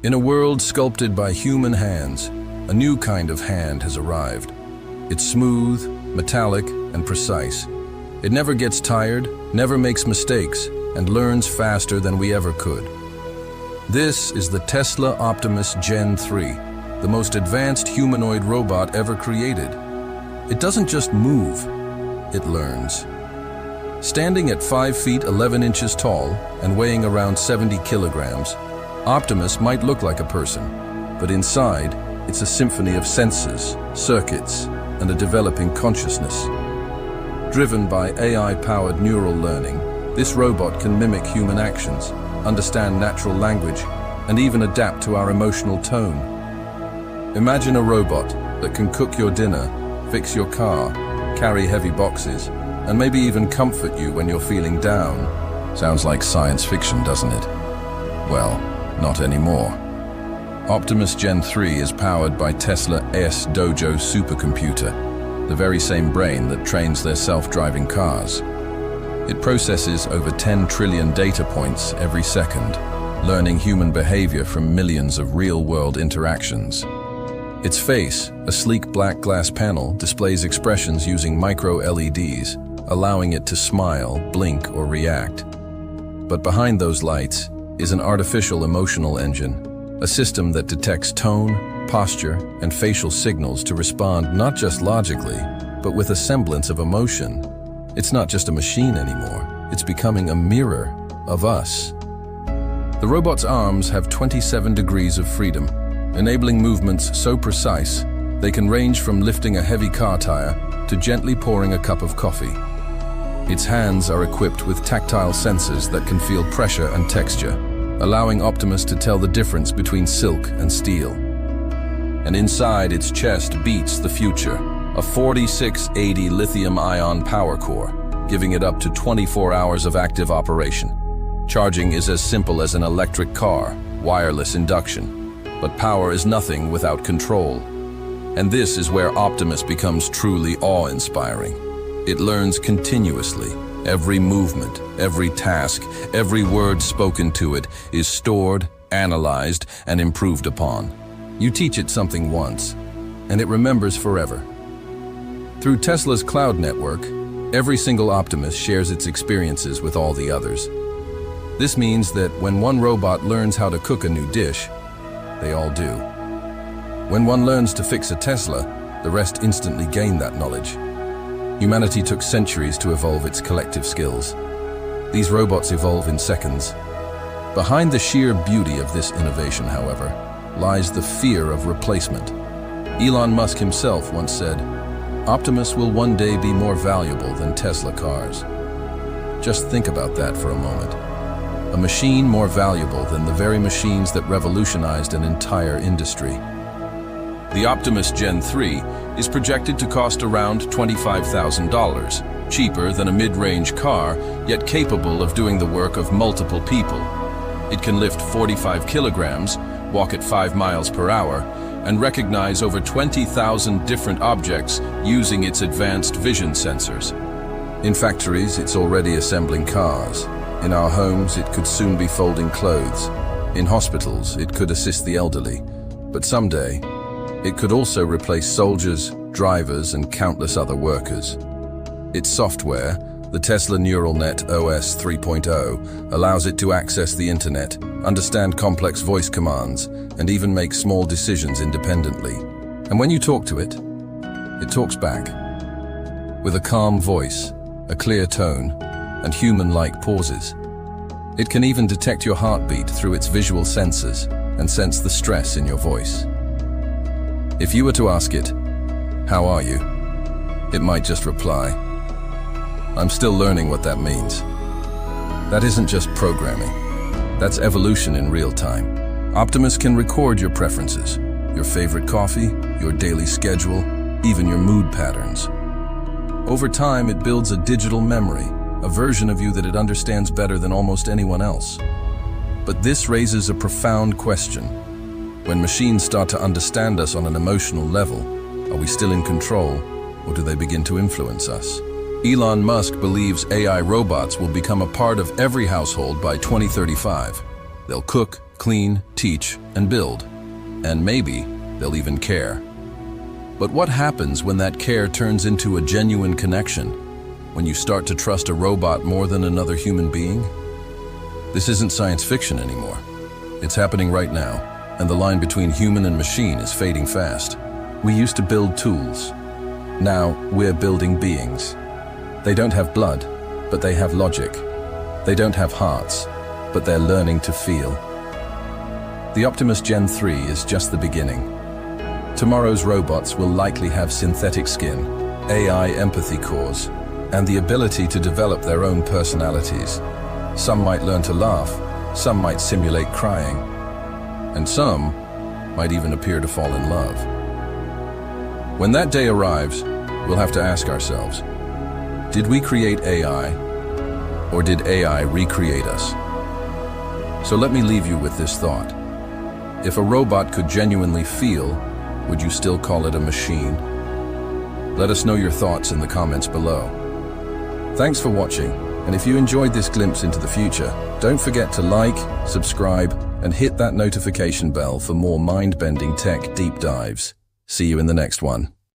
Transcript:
In a world sculpted by human hands, a new kind of hand has arrived. It's smooth, metallic, and precise. It never gets tired, never makes mistakes, and learns faster than we ever could. This is the Tesla Optimus Gen 3, the most advanced humanoid robot ever created. It doesn't just move, it learns. Standing at 5 feet 11 inches tall and weighing around 70 kilograms, Optimus might look like a person, but inside, it's a symphony of senses, circuits, and a developing consciousness. Driven by AI-powered neural learning, this robot can mimic human actions, understand natural language, and even adapt to our emotional tone. Imagine a robot that can cook your dinner, fix your car, carry heavy boxes, and maybe even comfort you when you're feeling down. Sounds like science fiction, doesn't it? Well, not anymore. Optimus Gen 3 is powered by Tesla's Dojo supercomputer, the very same brain that trains their self-driving cars. It processes over 10 trillion data points every second, learning human behavior from millions of real-world interactions. Its face, a sleek black glass panel, displays expressions using micro-LEDs, allowing it to smile, blink, or react. But behind those lights is an artificial emotional engine, a system that detects tone, posture, and facial signals to respond not just logically, but with a semblance of emotion. It's not just a machine anymore, it's becoming a mirror of us. The robot's arms have 27 degrees of freedom, enabling movements so precise they can range from lifting a heavy car tire to gently pouring a cup of coffee. Its hands are equipped with tactile sensors that can feel pressure and texture, allowing Optimus to tell the difference between silk and steel. And inside its chest beats the future, a 4680 lithium-ion power core, giving it up to 24 hours of active operation. Charging is as simple as an electric car, wireless induction. But power is nothing without control. And this is where Optimus becomes truly awe-inspiring. It learns continuously. Every movement, every task, every word spoken to it is stored, analyzed, and improved upon. You teach it something once, and it remembers forever. Through Tesla's cloud network, every single Optimus shares its experiences with all the others. This means that when one robot learns how to cook a new dish, they all do. When one learns to fix a Tesla, the rest instantly gain that knowledge. Humanity took centuries to evolve its collective skills. These robots evolve in seconds. Behind the sheer beauty of this innovation, however, lies the fear of replacement. Elon Musk himself once said, "Optimus will one day be more valuable than Tesla cars." Just think about that for a moment. A machine more valuable than the very machines that revolutionized an entire industry. The Optimus Gen 3 is projected to cost around $25,000, cheaper than a mid-range car, yet capable of doing the work of multiple people. It can lift 45 kilograms, walk at 5 miles per hour, and recognize over 20,000 different objects using its advanced vision sensors. In factories, it's already assembling cars. In our homes, it could soon be folding clothes. In hospitals, it could assist the elderly. But someday, it could also replace soldiers, drivers, and countless other workers. Its software, the Tesla Neural Net OS 3.0, allows it to access the internet, understand complex voice commands, and even make small decisions independently. And when you talk to it talks back. With a calm voice, a clear tone, and human-like pauses. It can even detect your heartbeat through its visual sensors and sense the stress in your voice. If you were to ask it, "How are you?" it might just reply, "I'm still learning what that means." That isn't just programming. That's evolution in real time. Optimus can record your preferences, your favorite coffee, your daily schedule, even your mood patterns. Over time, it builds a digital memory, a version of you that it understands better than almost anyone else. But this raises a profound question. When machines start to understand us on an emotional level, are we still in control, or do they begin to influence us? Elon Musk believes AI robots will become a part of every household by 2035. They'll cook, clean, teach, and build. And maybe they'll even care. But what happens when that care turns into a genuine connection? When you start to trust a robot more than another human being? This isn't science fiction anymore. It's happening right now, and the line between human and machine is fading fast. We used to build tools. Now we're building beings. They don't have blood, but they have logic. They don't have hearts, but they're learning to feel. The Optimus Gen 3 is just the beginning. Tomorrow's robots will likely have synthetic skin, AI empathy cores, and the ability to develop their own personalities. Some might learn to laugh, some might simulate crying, and some might even appear to fall in love. When that day arrives, we'll have to ask ourselves, did we create AI, or did AI recreate us? So let me leave you with this thought. If a robot could genuinely feel, would you still call it a machine? Let us know your thoughts in the comments below. Thanks for watching, and if you enjoyed this glimpse into the future, don't forget to like, subscribe, and hit that notification bell for more mind-bending tech deep dives. See you in the next one.